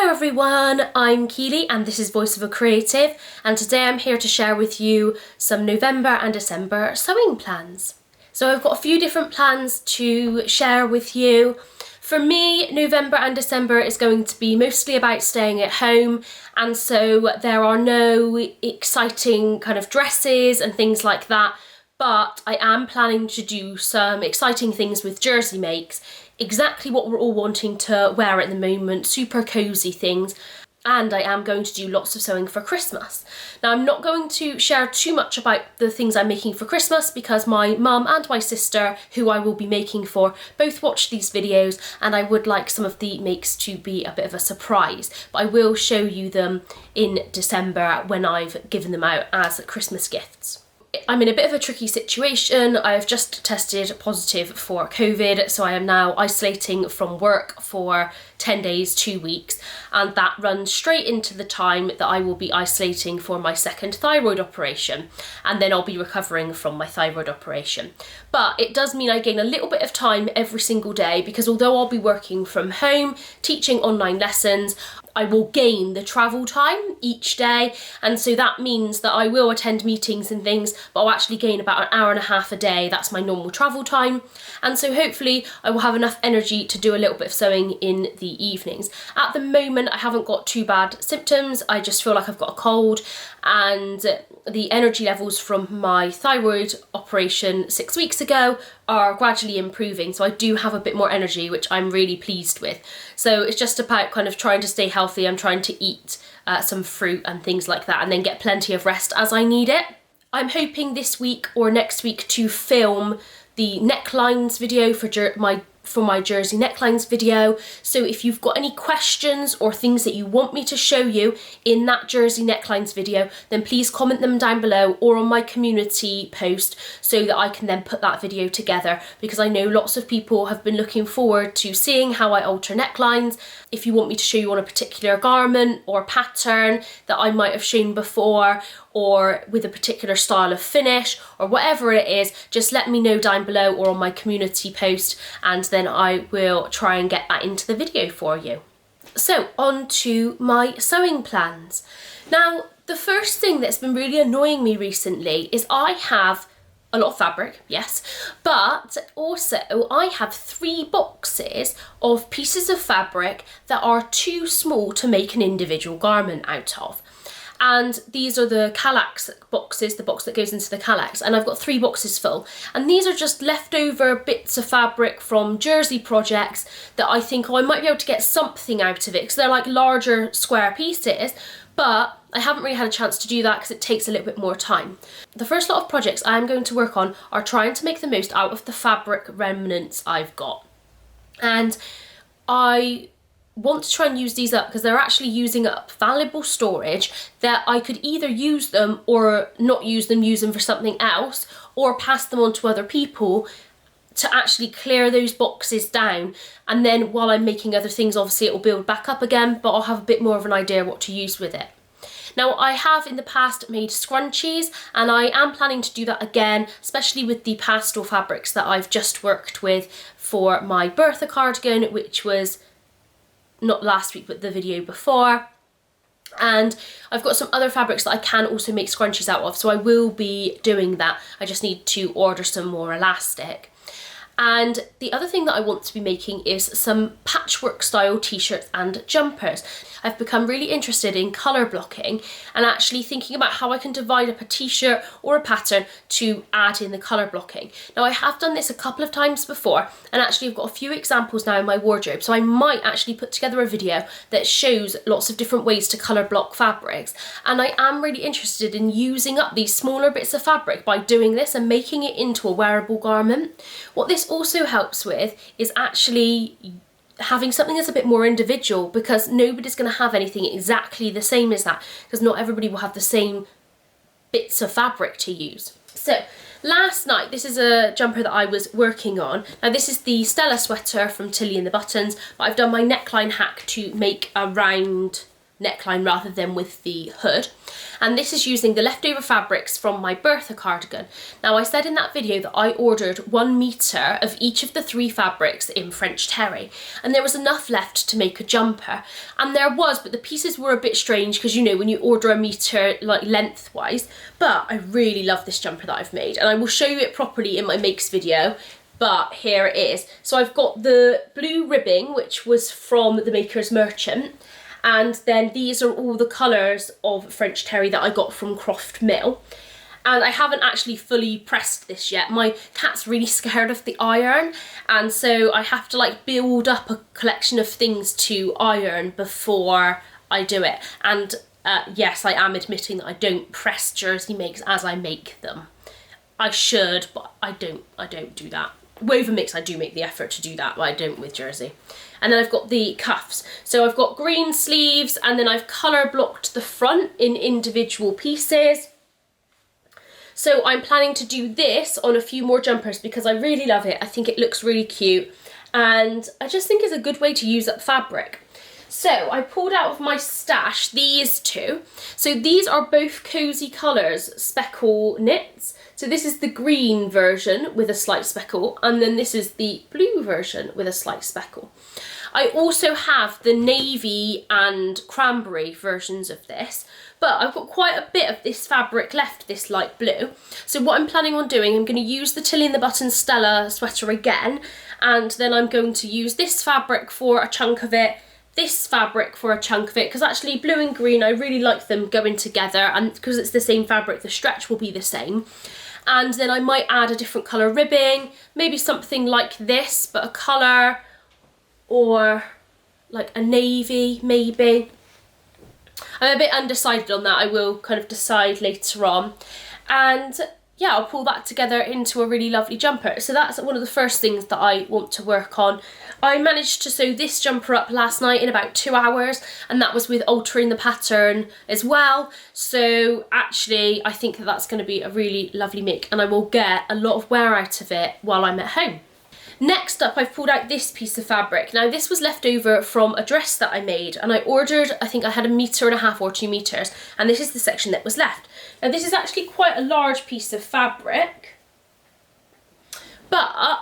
Hello everyone, I'm Keely and this is Voice of a Creative, and today I'm here to share with you some November and December sewing plans. So I've got a few different plans to share with you. For me, November and December is going to be mostly about staying at home, and so there are no exciting kind of dresses and things like that, but I am planning to do some exciting things with jersey makes. Exactly what we're all wanting to wear at the moment, super cozy things, and I am going to do lots of sewing for Christmas. Now I'm not going to share too much about the things I'm making for Christmas because my mum and my sister, who I will be making for, both watch these videos, and I would like some of the makes to be a bit of a surprise, but I will show you them in December when I've given them out as Christmas gifts. I'm in a bit of a tricky situation. I've just tested positive for COVID, so I am now isolating from work for 10 days, 2 weeks, and that runs straight into the time that I will be isolating for my second thyroid operation, and then I'll be recovering from my thyroid operation. But it does mean I gain a little bit of time every single day, because although I'll be working from home, teaching online lessons, I will gain the travel time each day, and so that means that I will attend meetings and things, but I'll actually gain about an hour and a half a day. That's my normal travel time, and so hopefully I will have enough energy to do a little bit of sewing in the evenings. At the moment I haven't got too bad symptoms, I just feel like I've got a cold, and the energy levels from my thyroid operation 6 weeks ago are gradually improving, so I do have a bit more energy, which I'm really pleased with. So it's just about kind of trying to stay healthy. I'm trying to eat some fruit and things like that, and then get plenty of rest as I need it. I'm hoping this week or next week to film the necklines video for my jersey necklines video. So if you've got any questions or things that you want me to show you in that jersey necklines video, then please comment them down below or on my community post so that I can then put that video together, because I know lots of people have been looking forward to seeing how I alter necklines. If you want me to show you on a particular garment or pattern that I might have shown before, or with a particular style of finish, or whatever it is, just let me know down below or on my community post, and then I will try and get that into the video for you. So on to my sewing plans. Now, the first thing that's been really annoying me recently is I have a lot of fabric, yes, but also I have 3 boxes of pieces of fabric that are too small to make an individual garment out of. And these are the Kallax boxes, the box that goes into the Kallax, and I've got 3 boxes full. And these are just leftover bits of fabric from jersey projects that I think, oh, I might be able to get something out of it, because they're like larger square pieces, but I haven't really had a chance to do that because it takes a little bit more time. The first lot of projects I'm going to work on are trying to make the most out of the fabric remnants I've got. And I want to try and use these up because they're actually using up valuable storage that I could either use them or not use them for something else, or pass them on to other people to actually clear those boxes down, and then while I'm making other things, obviously it will build back up again, but I'll have a bit more of an idea what to use with it. Now, I have in the past made scrunchies, and I am planning to do that again, especially with the pastel fabrics that I've just worked with for my Bertha cardigan, which was not last week but the video before. And I've got some other fabrics that I can also make scrunchies out of, so I will be doing that. I just need to order some more elastic. And the other thing that I want to be making is some patchwork style t-shirts and jumpers. I've become really interested in colour blocking and actually thinking about how I can divide up a t-shirt or a pattern to add in the colour blocking. Now, I have done this a couple of times before, and actually I've got a few examples now in my wardrobe, so I might actually put together a video that shows lots of different ways to colour block fabrics. And I am really interested in using up these smaller bits of fabric by doing this and making it into a wearable garment. What this also helps with is actually having something that's a bit more individual, because nobody's going to have anything exactly the same as that, because not everybody will have the same bits of fabric to use. So last night, this is a jumper that I was working on. Now, this is the Stella sweater from Tilly and the Buttons, but I've done my neckline hack to make a round neckline rather than with the hood. And this is using the leftover fabrics from my Bertha cardigan. Now, I said in that video that I ordered 1 metre of each of the 3 fabrics in French terry, and there was enough left to make a jumper. And there was, but the pieces were a bit strange because, you know, when you order a metre like lengthwise. But I really love this jumper that I've made, and I will show you it properly in my makes video. But here it is. So I've got the blue ribbing, which was from the Maker's Merchant. And then these are all the colours of French terry that I got from Croftmill. And I haven't actually fully pressed this yet. My cat's really scared of the iron, and so I have to like build up a collection of things to iron before I do it. And yes, I am admitting that I don't press jersey makes as I make them. I should, but I don't do that. Woven mix, I do make the effort to do that, but I don't with jersey. And then I've got the cuffs. So I've got green sleeves, and then I've colour blocked the front in individual pieces. So I'm planning to do this on a few more jumpers because I really love it. I think it looks really cute, and I just think it's a good way to use up fabric. So I pulled out of my stash these 2. So these are both Cosy Colours speckle knits. So this is the green version with a slight speckle, and then this is the blue version with a slight speckle. I also have the navy and cranberry versions of this, but I've got quite a bit of this fabric left, this light blue. So what I'm planning on doing, I'm going to use the Tilly and the Button Stella sweater again, and then I'm going to use this fabric for a chunk of it, this fabric for a chunk of it, because actually blue and green, I really like them going together, and because it's the same fabric, the stretch will be the same. And then I might add a different colour ribbing, maybe something like this, but a colour, or like a navy maybe. I'm a bit undecided on that. I will kind of decide later on. And yeah, I'll pull that together into a really lovely jumper. So that's one of the first things that I want to work on. I managed to sew this jumper up last night in about 2 hours, and that was with altering the pattern as well. So actually I think that that's going to be a really lovely make, and I will get a lot of wear out of it while I'm at home. Next up, I've pulled out this piece of fabric. Now this was left over from a dress that I made, and I ordered, I think I had 1.5 meters or 2 meters, and this is the section that was left. Now this is actually quite a large piece of fabric, but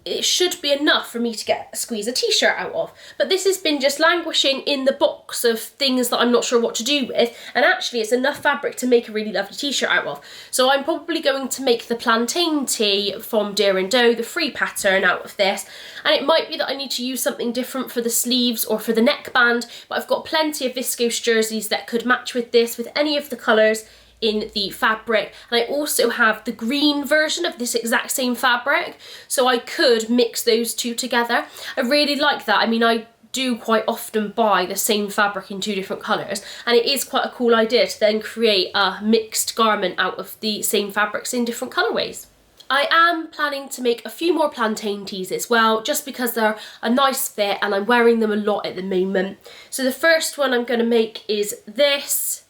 it should be enough for me to squeeze a t-shirt out of. But this has been just languishing in the box of things that I'm not sure what to do with, and actually it's enough fabric to make a really lovely t-shirt out of. So I'm probably going to make the plantain tee from Deer and Doe, the free pattern, out of this. And it might be that I need to use something different for the sleeves or for the neckband, but I've got plenty of viscose jerseys that could match with this, with any of the colours in the fabric. And I also have the green version of this exact same fabric, so I could mix those two together. I really like that. I mean, I do quite often buy the same fabric in 2 different colours, and it is quite a cool idea to then create a mixed garment out of the same fabrics in different colourways. I am planning to make a few more plantain tees as well, just because they're a nice fit and I'm wearing them a lot at the moment. So the first one I'm going to make is this,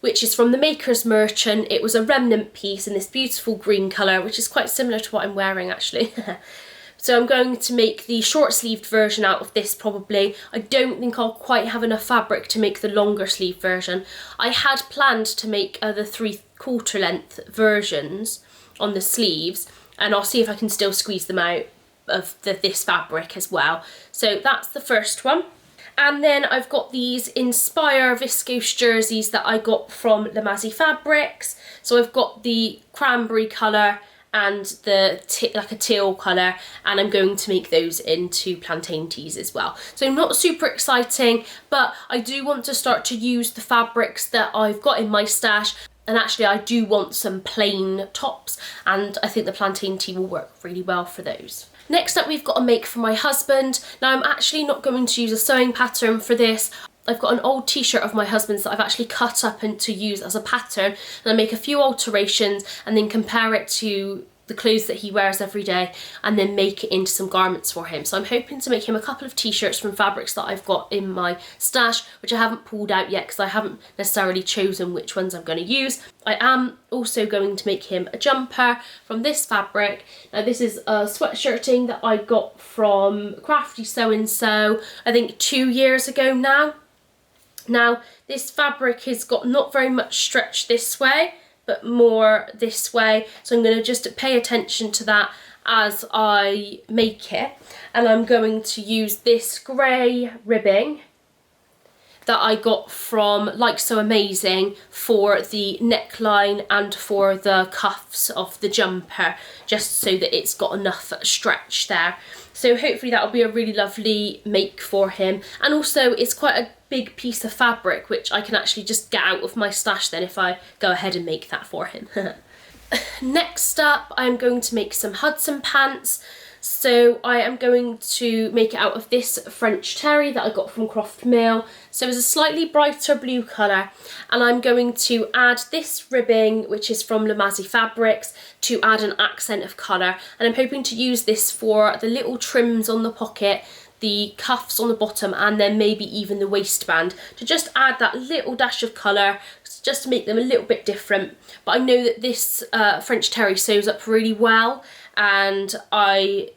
which is from the Maker's Merchant. It was a remnant piece in this beautiful green colour, which is quite similar to what I'm wearing actually. So I'm going to make the short sleeved version out of this probably. I don't think I'll quite have enough fabric to make the longer sleeve version. I had planned to make the 3/4 length versions on the sleeves, and I'll see if I can still squeeze them out of this fabric as well. So that's the first one. And then I've got these Inspire viscose jerseys that I got from Lamazi Fabrics. So I've got the cranberry colour and the like a teal colour, and I'm going to make those into plantain tees as well. So not super exciting, but I do want to start to use the fabrics that I've got in my stash. And actually I do want some plain tops, and I think the plantain tee will work really well for those. Next up, we've got a make for my husband. Now I'm actually not going to use a sewing pattern for this. I've got an old t-shirt of my husband's that I've actually cut up and to use as a pattern, and I make a few alterations and then compare it to the clothes that he wears every day, and then make it into some garments for him. So I'm hoping to make him a couple of t-shirts from fabrics that I've got in my stash, which I haven't pulled out yet because I haven't necessarily chosen which ones I'm going to use. I am also going to make him a jumper from this fabric. Now this is a sweatshirting that I got from Crafty So and So, I think 2 years ago now. Now this fabric has got not very much stretch this way, but more this way, so I'm going to just pay attention to that as I make it. And I'm going to use this grey ribbing that I got from Like So Amazing for the neckline and for the cuffs of the jumper, just so that it's got enough stretch there. So hopefully that'll be a really lovely make for him. And also it's quite a big piece of fabric, which I can actually just get out of my stash then if I go ahead and make that for him. Next up, I'm going to make some Hudson pants. So I am going to make it out of this French terry that I got from Croftmill. So it's a slightly brighter blue colour, and I'm going to add this ribbing, which is from Lamazi Fabrics, to add an accent of colour. And I'm hoping to use this for the little trims on the pocket, the cuffs on the bottom, and then maybe even the waistband, to just add that little dash of colour, just to make them a little bit different. But I know that this French terry sews up really well, and I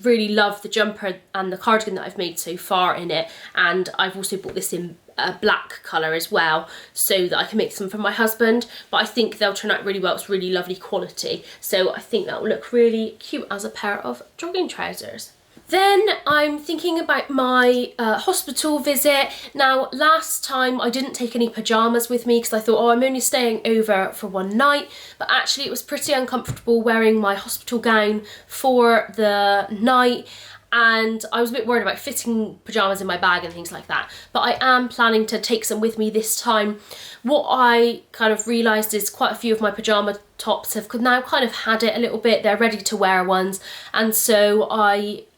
really love the jumper and the cardigan that I've made so far in it, and I've also bought this in a black colour as well so that I can make some for my husband. But I think they'll turn out really well. It's really lovely quality, so I think that will look really cute as a pair of jogging trousers. Then I'm thinking about my hospital visit. Now, last time I didn't take any pyjamas with me because I thought, oh, I'm only staying over for one night, but actually it was pretty uncomfortable wearing my hospital gown for the night, and I was a bit worried about fitting pyjamas in my bag and things like that. But I am planning to take some with me this time. What I kind of realised is quite a few of my pyjama tops have now kind of had it a little bit. They're ready to wear ones, and so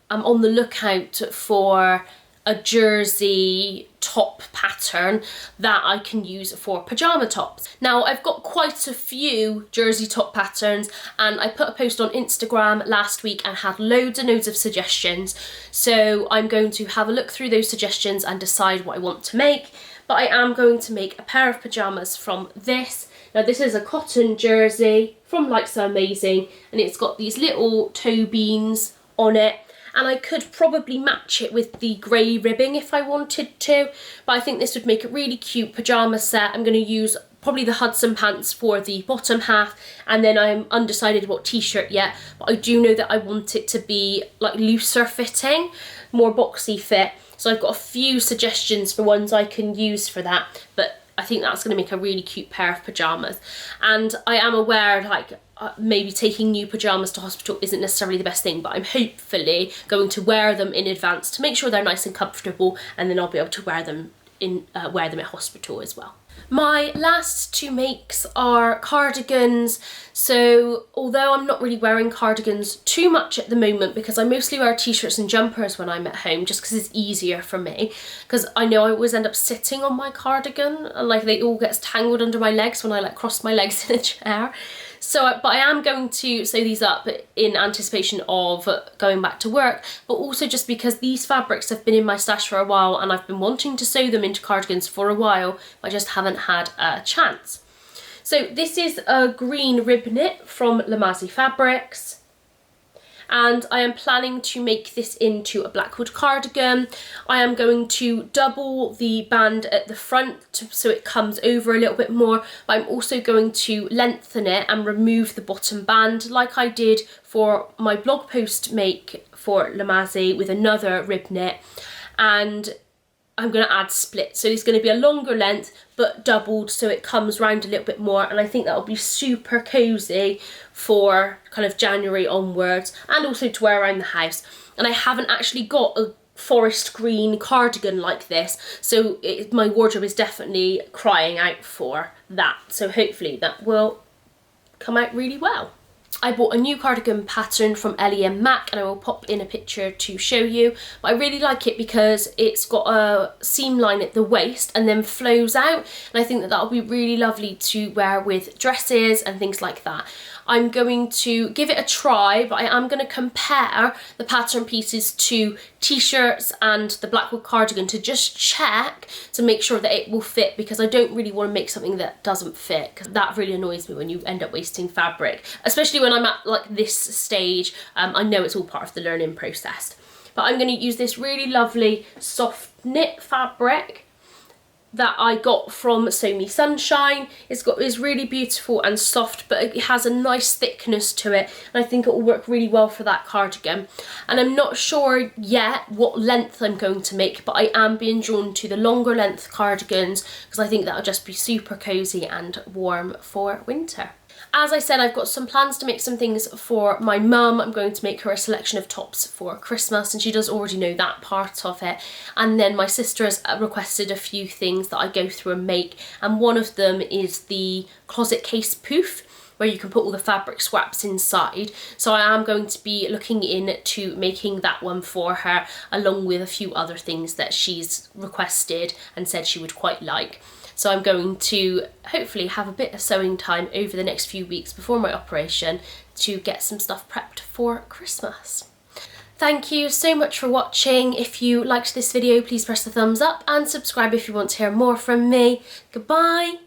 I'm on the lookout for a jersey top pattern that I can use for pyjama tops. Now, I've got quite a few jersey top patterns, and I put a post on Instagram last week and had loads and loads of suggestions. So I'm going to have a look through those suggestions and decide what I want to make. But I am going to make a pair of pyjamas from this. Now, this is a cotton jersey from Like So Amazing, and it's got these little toe beans on it. And I could probably match it with the grey ribbing if I wanted to, but I think this would make a really cute pyjama set. I'm going to use probably the Hudson pants for the bottom half, and then I'm undecided what t-shirt yet, but I do know that I want it to be like looser fitting, more boxy fit. So I've got a few suggestions for ones I can use for that, but I think that's going to make a really cute pair of pyjamas. And I am aware, like, maybe taking new pyjamas to hospital isn't necessarily the best thing, but I'm hopefully going to wear them in advance to make sure they're nice and comfortable, and then I'll be able to wear them at hospital as well. My last two makes are cardigans. So although I'm not really wearing cardigans too much at the moment because I mostly wear t-shirts and jumpers when I'm at home, just because it's easier for me, because I know I always end up sitting on my cardigan and like they all get tangled under my legs when I like cross my legs in a chair. So, but I am going to sew these up in anticipation of going back to work, but also just because these fabrics have been in my stash for a while and I've been wanting to sew them into cardigans for a while, I just haven't had a chance. So this is a green rib knit from Lamazi Fabrics, and I am planning to make this into a Blackwood cardigan. I am going to double the band at the front so it comes over a little bit more, but I'm also going to lengthen it and remove the bottom band like I did for my blog post make for Lamazi with another rib knit, and I'm going to add splits. So it's going to be a longer length but doubled so it comes round a little bit more, and I think that will be super cosy for kind of January onwards and also to wear around the house. And I haven't actually got a forest green cardigan like this, so my wardrobe is definitely crying out for that. So hopefully that will come out really well. I bought a new cardigan pattern from Ellie & Mac, and I will pop in a picture to show you. But I really like it because it's got a seam line at the waist and then flows out, and I think that that'll be really lovely to wear with dresses and things like that. I'm going to give it a try, but I am going to compare the pattern pieces to t-shirts and the Blackwood cardigan to just check to make sure that it will fit, because I don't really want to make something that doesn't fit, because that really annoys me when you end up wasting fabric, especially when I'm at like this stage. I know it's all part of the learning process, but I'm going to use this really lovely soft knit fabric. that I got from Sew Me Sunshine. It's really beautiful and soft, but it has a nice thickness to it, and I think it will work really well for that cardigan. And I'm not sure yet what length I'm going to make, but I am being drawn to the longer length cardigans because I think that'll just be super cozy and warm for winter. As I said, I've got some plans to make some things for my mum. I'm going to make her a selection of tops for Christmas, and she does already know that part of it. And then my sister has requested a few things that I go through and make, and one of them is the closet case poof, where you can put all the fabric scraps inside. So I am going to be looking into making that one for her, along with a few other things that she's requested and said she would quite like. So I'm going to hopefully have a bit of sewing time over the next few weeks before my operation to get some stuff prepped for Christmas. Thank you so much for watching. If you liked this video, please press the thumbs up and subscribe if you want to hear more from me. Goodbye.